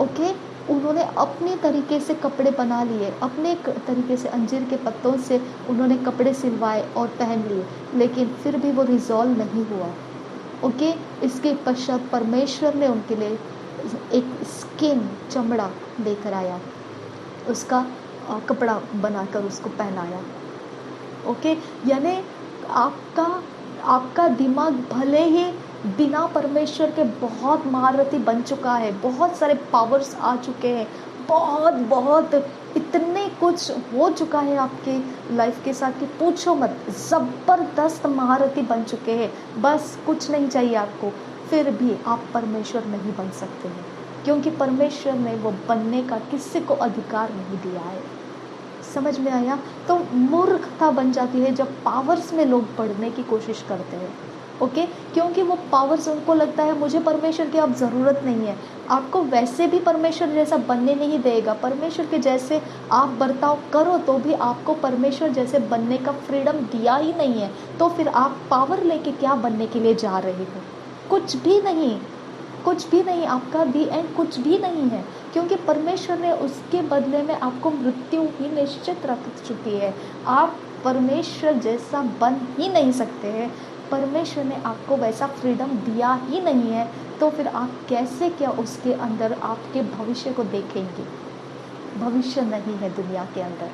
ओके, उन्होंने अपने तरीके से कपड़े बना लिए, अपने तरीके से अंजीर के पत्तों से उन्होंने कपड़े सिलवाए और पहन लिए, लेकिन फिर भी वो रिजॉल्व नहीं हुआ। ओके, इसके पश्चात परमेश्वर ने उनके लिए एक स्किन, चमड़ा लेकर आया, उसका कपड़ा बनाकर उसको पहनाया। ओके, यानी आपका दिमाग भले ही बिना परमेश्वर के बहुत महारथी बन चुका है, बहुत सारे पावर्स आ चुके हैं, बहुत इतने कुछ हो चुका है आपके लाइफ के साथ कि पूछो मत, ज़बरदस्त महारथी बन चुके हैं, बस कुछ नहीं चाहिए आपको, फिर भी आप परमेश्वर नहीं बन सकते हैं, क्योंकि परमेश्वर ने वो बनने का किसी को अधिकार नहीं दिया है। समझ में आया? तो मूर्खता बन जाती है जब पावर्स में लोग बढ़ने की कोशिश करते हैं। ओके, क्योंकि वो पावर्स, उनको लगता है मुझे परमेश्वर की अब ज़रूरत नहीं है। आपको वैसे भी परमेश्वर जैसा बनने नहीं देगा, परमेश्वर के जैसे आप बर्ताव करो तो भी आपको परमेश्वर जैसे बनने का फ्रीडम दिया ही नहीं है, तो फिर आप पावर लेके क्या बनने के लिए जा रहे हो? कुछ भी नहीं, कुछ भी नहीं, आपका दी एंड कुछ भी नहीं है, क्योंकि परमेश्वर ने उसके बदले में आपको मृत्यु ही निश्चित रख चुकी है। आप परमेश्वर जैसा बन ही नहीं सकते हैं, परमेश्वर ने आपको वैसा फ्रीडम दिया ही नहीं है, तो फिर आप कैसे क्या उसके अंदर आपके भविष्य को देखेंगे? भविष्य नहीं है दुनिया के अंदर।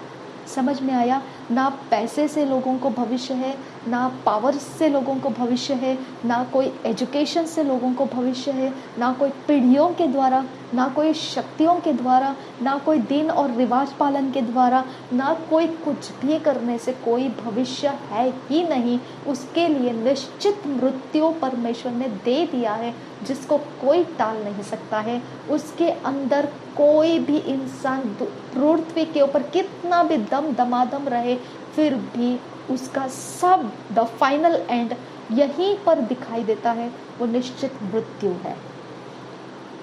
समझ में आया? ना पैसे से लोगों को भविष्य है, ना पावर से लोगों को भविष्य है, ना कोई एजुकेशन से लोगों को भविष्य है, ना कोई पीढ़ियों के द्वारा, ना कोई शक्तियों के द्वारा, ना कोई दिन और रिवाज पालन के द्वारा, ना कोई कुछ भी करने से कोई भविष्य है ही नहीं। उसके लिए निश्चित मृत्यु परमेश्वर ने दे दिया है, जिसको कोई टाल नहीं सकता है। उसके अंदर कोई भी इंसान पृथ्वी के ऊपर कितना भी दम दमादम रहे, फिर भी उसका सब द फाइनल एंड यहीं पर दिखाई देता है, वो निश्चित मृत्यु है।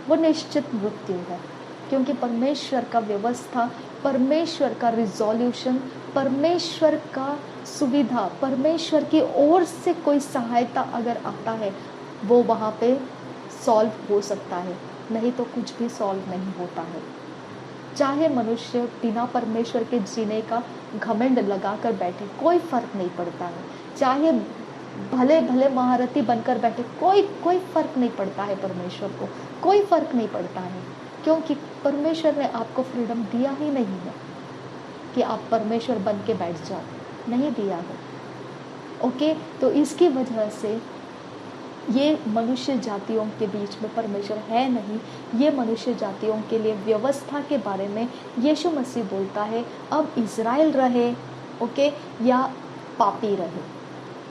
वो निश्चित मृत्यु है, क्योंकि परमेश्वर का व्यवस्था, परमेश्वर का रिजोल्यूशन, परमेश्वर का सुविधा, परमेश्वर की ओर से कोई सहायता अगर आता है, वो वहाँ पे सॉल्व हो सकता है, नहीं तो कुछ भी सॉल्व नहीं होता है। चाहे मनुष्य बिना परमेश्वर के जीने का घमंड लगा कर बैठे, कोई फर्क नहीं पड़ता है। चाहे भले भले महारथी बनकर बैठे, कोई फर्क नहीं पड़ता है। परमेश्वर को कोई फर्क नहीं पड़ता है, क्योंकि परमेश्वर ने आपको फ्रीडम दिया ही नहीं है कि आप परमेश्वर बन के बैठ जाओ, नहीं दिया है। ओके, तो इसकी वजह से ये मनुष्य जातियों के बीच में परमेश्वर है नहीं। ये मनुष्य जातियों के लिए व्यवस्था के बारे में यीशु मसीह बोलता है, अब इज़राइल रहे, ओके, या पापी रहे,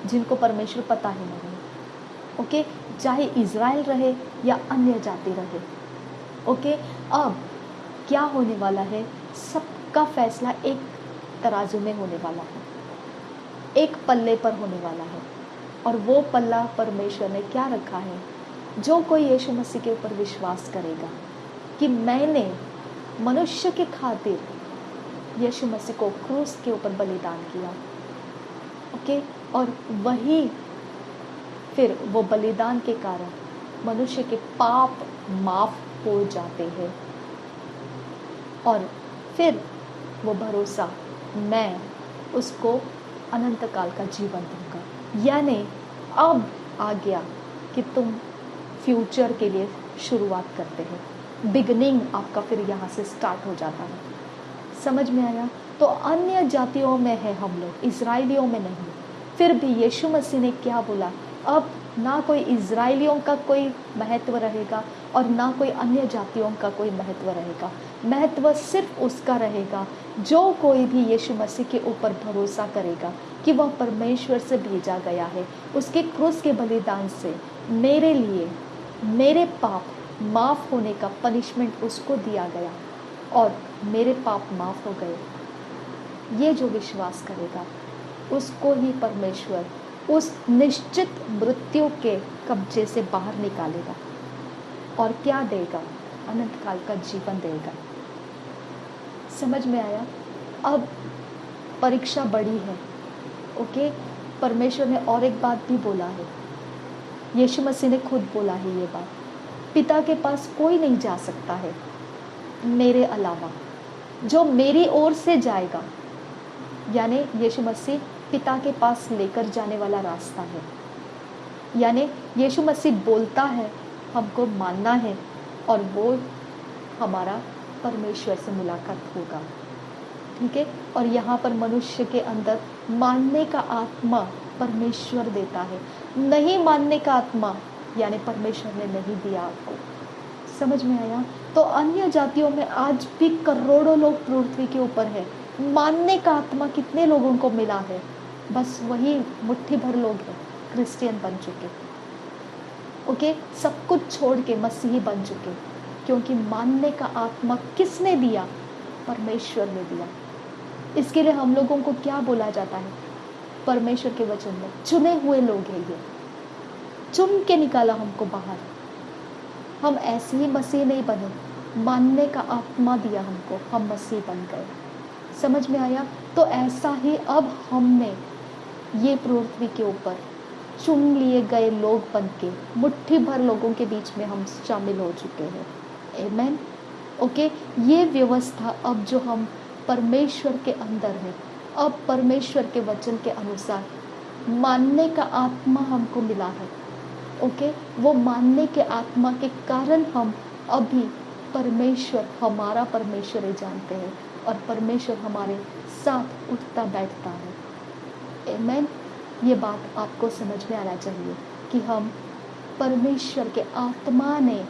जिनको परमेश्वर पता ही नहीं, ओके, चाहे इज़राइल रहे या अन्य जाति रहे, ओके। अब क्या होने वाला है, सबका फैसला एक तराजू में होने वाला है, एक पल्ले पर होने वाला है। और वो पल्ला परमेश्वर ने क्या रखा है, जो कोई यीशु मसीह के ऊपर विश्वास करेगा कि मैंने मनुष्य के खातिर यीशु मसीह को क्रूस के ऊपर बलिदान किया, ओके, और वही फिर वो बलिदान के कारण मनुष्य के पाप माफ हो जाते हैं, और फिर वो भरोसा, मैं उसको अनंत काल का जीवन दूंगा। यानी अब आ गया कि तुम फ्यूचर के लिए शुरुआत करते हो, बिगनिंग आपका फिर यहाँ से स्टार्ट हो जाता है। समझ में आया? तो अन्य जातियों में है हम लोग, इजराइलियों में नहीं। फिर भी यीशु मसीह ने क्या बोला, अब ना कोई इजराइलियों का कोई महत्व रहेगा और ना कोई अन्य जातियों का कोई महत्व रहेगा। महत्व सिर्फ उसका रहेगा जो कोई भी यीशु मसीह के ऊपर भरोसा करेगा कि वह परमेश्वर से भेजा गया है। उसके क्रूस के बलिदान से मेरे लिए मेरे पाप माफ़ होने का पनिशमेंट उसको दिया गया और मेरे पाप माफ़ हो गए। ये जो विश्वास करेगा उसको ही परमेश्वर उस निश्चित मृत्यु के कब्जे से बाहर निकालेगा और क्या देगा, अनंत काल का जीवन देगा। समझ में आया? अब परीक्षा बड़ी है, ओके। परमेश्वर ने और एक बात भी बोला है, यीशु मसीह ने खुद बोला है ये बात, पिता के पास कोई नहीं जा सकता है मेरे अलावा, जो मेरी ओर से जाएगा। यानी यीशु मसीह पिता के पास लेकर जाने वाला रास्ता है। यानी यीशु मसीह बोलता है, हमको मानना है, और वो हमारा परमेश्वर से मुलाकात होगा, ठीक है। और यहाँ पर मनुष्य के अंदर मानने का आत्मा परमेश्वर देता है, नहीं मानने का आत्मा यानी परमेश्वर ने नहीं दिया आपको। समझ में आया? तो अन्य जातियों में आज भी करोड़ों लोग पृथ्वी के ऊपर है, मानने का आत्मा कितने लोगों को मिला है? बस वही मुट्ठी भर लोग हैं क्रिश्चियन बन चुके, ओके, सब कुछ छोड़ के मसीही बन चुके। क्योंकि मानने का आत्मा किसने दिया? परमेश्वर ने दिया। इसके लिए हम लोगों को क्या बोला जाता है परमेश्वर के वचन में? चुने हुए लोग हैं, ये चुन के निकाला हमको बाहर। हम ऐसे ही मसीह नहीं बने, मानने का आत्मा दिया हमको, हम मसीह बन गए। समझ में आया? तो ऐसा ही अब हमने ये पृथ्वी के ऊपर चुन लिए गए लोग बन के मुट्ठी भर लोगों के बीच में हम शामिल हो चुके हैं। आमेन, ओके। ये व्यवस्था अब जो हम परमेश्वर के अंदर है, अब परमेश्वर के वचन के अनुसार मानने का आत्मा हमको मिला है, ओके। वो मानने के आत्मा के कारण हम अभी परमेश्वर हमारा परमेश्वर जानते हैं और परमेश्वर हमारे साथ उठता बैठता है। आमेन। ये बात आपको समझ में आना चाहिए कि हम परमेश्वर के आत्मा ने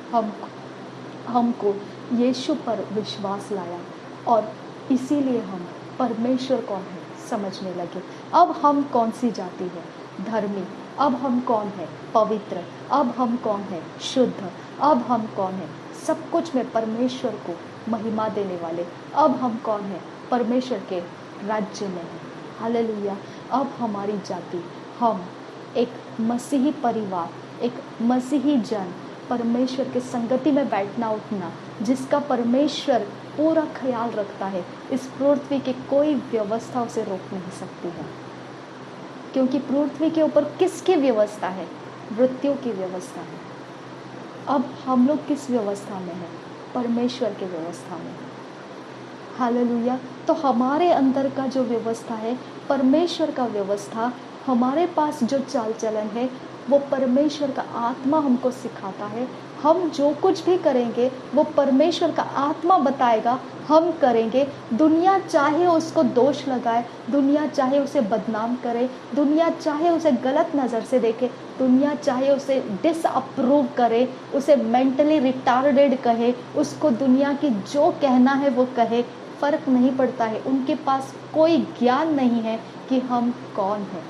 हमको यीशु पर विश्वास लाया और इसीलिए हम परमेश्वर कौन है समझने लगे। अब हम कौन सी जाति है? धर्मी। अब हम कौन है? पवित्र। अब हम कौन है? शुद्ध। अब हम कौन है? सब कुछ में परमेश्वर को महिमा देने वाले। अब हम कौन है? परमेश्वर के राज्य में है। हालेलुया। अब हमारी जाति, हम एक मसीही परिवार, एक मसीही जन, परमेश्वर के संगति में बैठना उठना, जिसका परमेश्वर पूरा ख्याल रखता है। इस पृथ्वी की कोई व्यवस्था उसे रोक नहीं सकती है, क्योंकि पृथ्वी के ऊपर किसकी व्यवस्था है? मृत्यु की व्यवस्था है। अब हम लोग किस व्यवस्था में हैं? परमेश्वर की व्यवस्था में। हालेलुया। तो हमारे अंदर का जो व्यवस्था है, परमेश्वर का व्यवस्था, हमारे पास जो चाल चलन है, वो परमेश्वर का आत्मा हमको सिखाता है। हम जो कुछ भी करेंगे वो परमेश्वर का आत्मा बताएगा, हम करेंगे। दुनिया चाहे उसको दोष लगाए, दुनिया चाहे उसे बदनाम करे, दुनिया चाहे उसे गलत नज़र से देखे, दुनिया चाहे उसे डिसअप्रूव करे, उसे मेंटली रिटार्डेड कहे, उसको दुनिया की जो कहना है वो कहे, फ़र्क नहीं पड़ता है। उनके पास कोई ज्ञान नहीं है कि हम कौन हैं।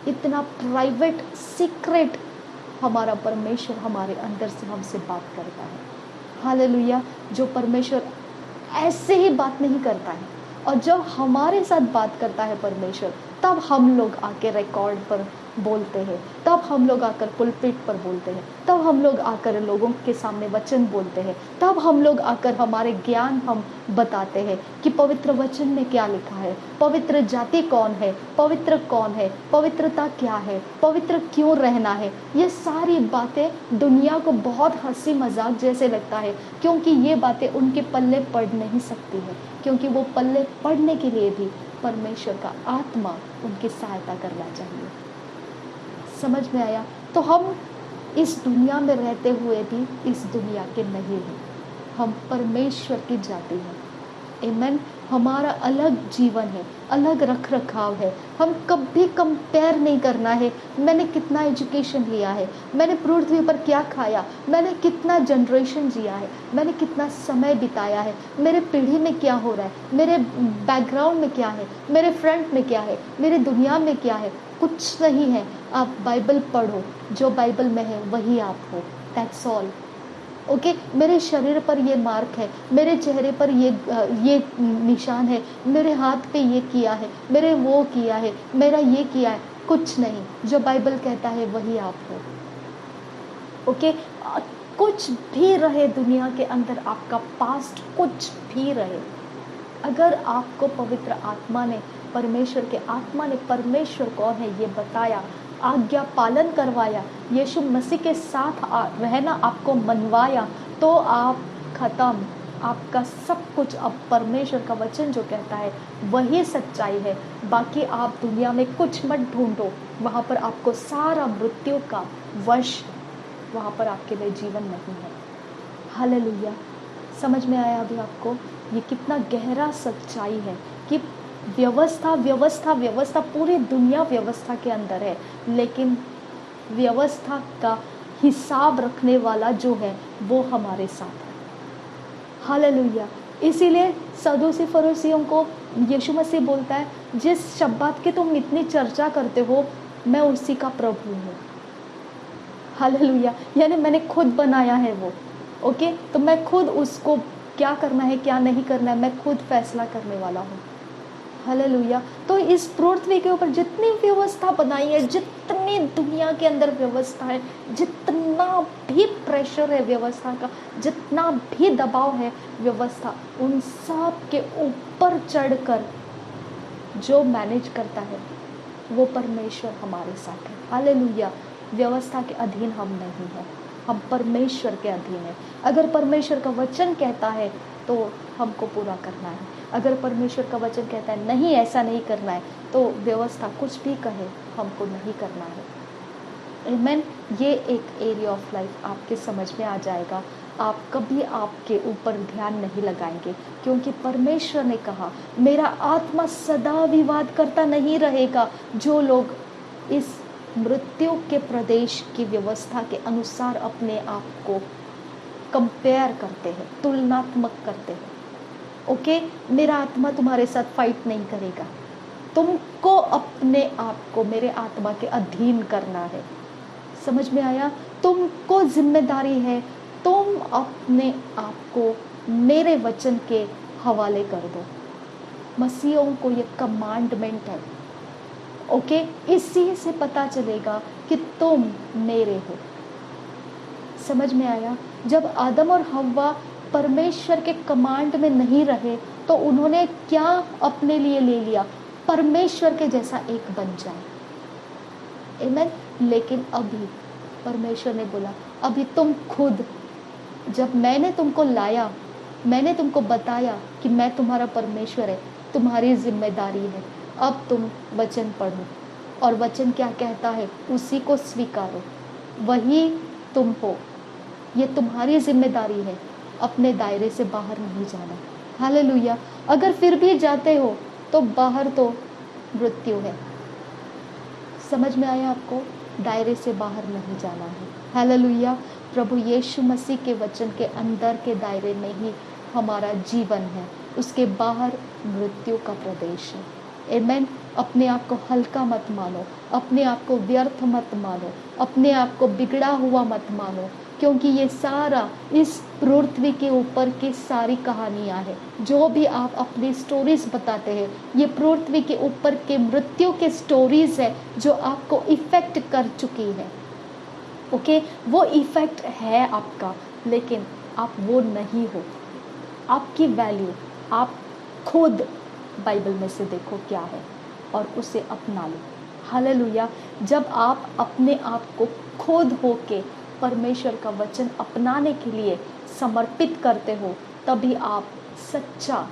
इतना प्राइवेट सीक्रेट हमारा परमेश्वर हमारे अंदर से हमसे बात करता है। हालेलुया। जो परमेश्वर ऐसे ही बात नहीं करता है, और जब हमारे साथ बात करता है परमेश्वर, तब हम लोग आके रिकॉर्ड पर बोलते हैं, तब हम लोग आकर पुलपिट पर बोलते हैं, तब हम लोग आकर लोगों के सामने वचन बोलते हैं, तब हम लोग आकर हमारे ज्ञान हम बताते हैं कि पवित्र वचन में क्या लिखा है, पवित्र जाति कौन है, पवित्र कौन है, पवित्रता क्या है, पवित्र क्यों रहना है। ये सारी बातें दुनिया को बहुत हंसी मजाक जैसे लगता है, क्योंकि ये बातें उनके पल्ले पड़ नहीं सकती है, क्योंकि वो पल्ले पड़ने के लिए भी परमेश्वर का आत्मा उनकी सहायता करना चाहिए। समझ में आया? तो हम इस दुनिया में रहते हुए भी इस दुनिया के नहीं हैं, हम परमेश्वर की जाति हैं। आमेन। हमारा अलग जीवन है, अलग रख रखाव है। हम कभी कंपेयर नहीं करना है, मैंने कितना एजुकेशन लिया है, मैंने पृथ्वी पर क्या खाया, मैंने कितना जनरेशन जिया है, मैंने कितना समय बिताया है, मेरे पीढ़ी में क्या हो रहा है, मेरे बैकग्राउंड में क्या है, मेरे फ्रंट में क्या है, मेरे दुनिया में क्या है। कुछ नहीं है। आप बाइबल पढ़ो, जो बाइबल में है वही आप हो। That's all. ओके। मेरे शरीर पर ये मार्क है, मेरे चेहरे पर ये निशान है, मेरे हाथ पे ये किया है, मेरे वो किया है, मेरा ये किया है। कुछ नहीं। जो बाइबल कहता है वही आप हो। ओके। कुछ भी रहे दुनिया के अंदर, आपका पास्ट कुछ भी रहे, अगर आपको पवित्र आत्मा ने, परमेश्वर के आत्मा ने परमेश्वर कौन है ये बताया, आज्ञा पालन करवाया, यीशु मसीह के साथ रहना आपको मनवाया, तो आप खत्म। आपका सब कुछ अब परमेश्वर का वचन जो कहता है वही सच्चाई है। बाकी आप दुनिया में कुछ मत ढूंढो, वहाँ पर आपको सारा मृत्यु का वश, वहाँ पर आपके लिए जीवन नहीं है। हालेलुया। समझ में आया अभी आपको? ये कितना गहरा सच्चाई है कि व्यवस्था व्यवस्था व्यवस्था, पूरी दुनिया व्यवस्था के अंदर है, लेकिन व्यवस्था का हिसाब रखने वाला जो है वो हमारे साथ है। हालेलुया। इसीलिए सदूसी फरीसियों को यीशु मसीह बोलता है, जिस शब्बात की तुम इतनी चर्चा करते हो, मैं उसी का प्रभु हूँ। हालेलुया। यानी मैंने खुद बनाया है वो। ओके। तो मैं खुद उसको क्या करना है क्या नहीं करना है, मैं खुद फैसला करने वाला हूँ। हालेलुया। तो इस पृथ्वी के ऊपर जितनी व्यवस्था बनाई है, जितनी दुनिया के अंदर व्यवस्था है, जितना भी प्रेशर है व्यवस्था का, जितना भी दबाव है व्यवस्था, उन सब के ऊपर चढ़कर जो मैनेज करता है वो परमेश्वर हमारे साथ है। हालेलुया। व्यवस्था के अधीन हम नहीं हैं, हम परमेश्वर के अधीन हैं। अगर परमेश्वर का वचन कहता है तो हमको पूरा करना है, अगर परमेश्वर का वचन कहता है नहीं ऐसा नहीं करना है, तो व्यवस्था कुछ भी कहे हमको नहीं करना है। आमेन। ये एक एरिया ऑफ लाइफ आपके समझ में आ जाएगा। आप कभी आपके ऊपर ध्यान नहीं लगाएंगे, क्योंकि परमेश्वर ने कहा मेरा आत्मा सदा विवाद करता नहीं रहेगा। जो लोग इस मृत्यु के प्रदेश की व्यवस्था के अनुसार अपने आप को कंपेयर करते हैं, तुलनात्मक करते हैं, ओके, मेरा आत्मा तुम्हारे साथ फाइट नहीं करेगा। तुमको अपने आप को मेरे आत्मा के अधीन करना है। समझ में आया? तुमको जिम्मेदारी है, तुम अपने आप को मेरे वचन के हवाले कर दो। मसीहों को ये कमांडमेंट है, ओके। इसी से पता चलेगा कि तुम मेरे हो। समझ में आया? जब आदम और हव्वा परमेश्वर के कमांड में नहीं रहे तो उन्होंने क्या अपने लिए ले लिया? परमेश्वर के जैसा एक बन जाए। आमीन। लेकिन अभी परमेश्वर ने बोला अभी तुम खुद, जब मैंने तुमको लाया, मैंने तुमको बताया कि मैं तुम्हारा परमेश्वर है, तुम्हारी जिम्मेदारी है अब तुम वचन पढ़ो, और वचन क्या कहता है उसी को स्वीकारो, वही तुम हो। ये तुम्हारी जिम्मेदारी है, अपने दायरे से बाहर नहीं जाना। हालेलुया। अगर फिर भी जाते हो तो बाहर तो मृत्यु है। समझ में आया आपको? दायरे से बाहर नहीं जाना है। हालेलुया। प्रभु यीशु मसीह के वचन के अंदर के दायरे में ही हमारा जीवन है, उसके बाहर मृत्यु का प्रदेश है। आमीन। अपने आप को हल्का मत मानो, अपने आप को व्यर्थ मत मानो, अपने आप को बिगड़ा हुआ मत मानो, क्योंकि ये सारा इस पृथ्वी के ऊपर की सारी कहानियाँ हैं। जो भी आप अपनी स्टोरीज बताते हैं, ये पृथ्वी के ऊपर के मृत्यु के स्टोरीज है जो आपको इफेक्ट कर चुकी है, ओके। वो इफेक्ट है आपका, लेकिन आप वो नहीं हो। आपकी वैल्यू आप खुद बाइबल में से देखो क्या है और उसे अपना लो। हालेलुया। जब आप अपने आप को खुद होके परमेश्वर का वचन अपनाने के लिए समर्पित करते हो, तभी आप सच्चा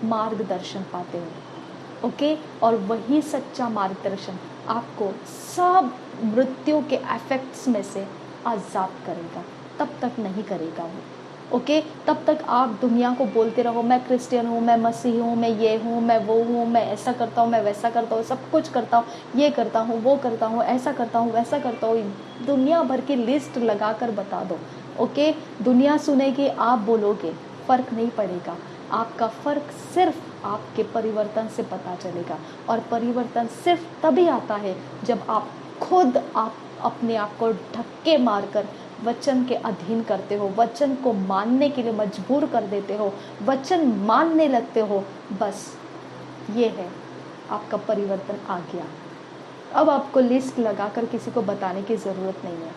मार्गदर्शन पाते हो, ओके। और वही सच्चा मार्गदर्शन आपको सब मृत्यु के इफेक्ट्स में से आज़ाद करेगा। तब तक नहीं करेगा वो, ओके। तब तक आप दुनिया को बोलते रहो मैं क्रिश्चियन हूँ, मैं मसीही हूँ, मैं ये हूँ, मैं वो हूँ, मैं ऐसा करता हूँ, मैं वैसा करता हूँ, सब कुछ करता हूँ, ये करता हूँ, वो करता हूँ, ऐसा करता हूँ, वैसा करता हूँ, दुनिया भर की लिस्ट लगा कर बता दो, ओके। दुनिया सुनेगी, आप बोलोगे, फ़र्क नहीं पड़ेगा। आपका फ़र्क सिर्फ आपके परिवर्तन से पता चलेगा, और परिवर्तन सिर्फ तभी आता है जब आप खुद अपने आप को धक्के मारकर वचन के अधीन करते हो, वचन को मानने के लिए मजबूर कर देते हो, वचन मानने लगते हो। बस ये है, आपका परिवर्तन आ गया। अब आपको लिस्ट लगाकर किसी को बताने की ज़रूरत नहीं है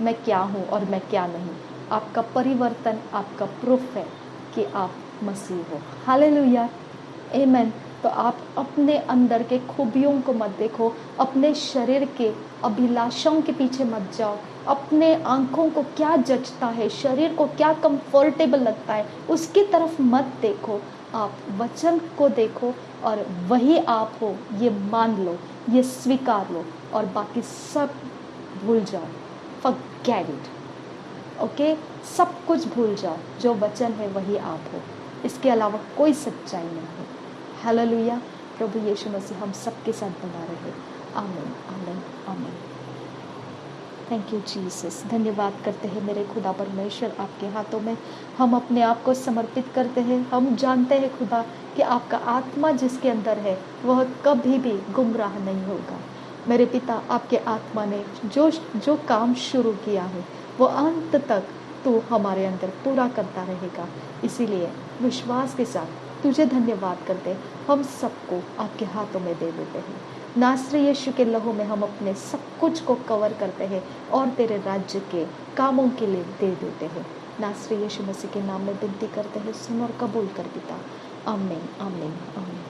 मैं क्या हूँ और मैं क्या नहीं। आपका परिवर्तन आपका प्रूफ है कि आप मसीह हो। हालेलुया। आमीन। तो आप अपने अंदर के खूबियों को मत देखो, अपने शरीर के अभिलाषाओं के पीछे मत जाओ, अपने आंखों को क्या जचता है, शरीर को क्या कंफर्टेबल लगता है, उसकी तरफ मत देखो। आप वचन को देखो और वही आप हो, ये मान लो, ये स्वीकार लो, और बाकी सब भूल जाओ। Forget it, okay. सब कुछ भूल जाओ, जो वचन है वही आप हो, इसके अलावा कोई सच्चाई नहीं है। हालेलुया। प्रभु यीशु मसीह हम सबके साथ बना रहे। आमीन, आमीन, आमीन। Thank you Jesus. धन्यवाद करते हैं मेरे खुदा परमेश्वर, आपके हाथों में हम अपने आप को समर्पित करते हैं। हम जानते हैं खुदा कि आपका आत्मा जिसके अंदर है वह कभी भी गुमराह नहीं होगा। मेरे पिता, आपके आत्मा ने जो काम शुरू किया है वो अंत तक तू हमारे अंदर पूरा करता रहेगा। इसीलिए विश्वास के साथ तुझे धन्यवाद करते हम सबको आपके हाथों में दे देते हैं। नासरी यीशु के लहू में हम अपने सब कुछ को कवर करते हैं और तेरे राज्य के कामों के लिए दे देते हैं। नासरी यीशु मसीह के नाम में विनती करते हैं, सुन और कबूल कर पिता। आमीन, आमीन, आमीन।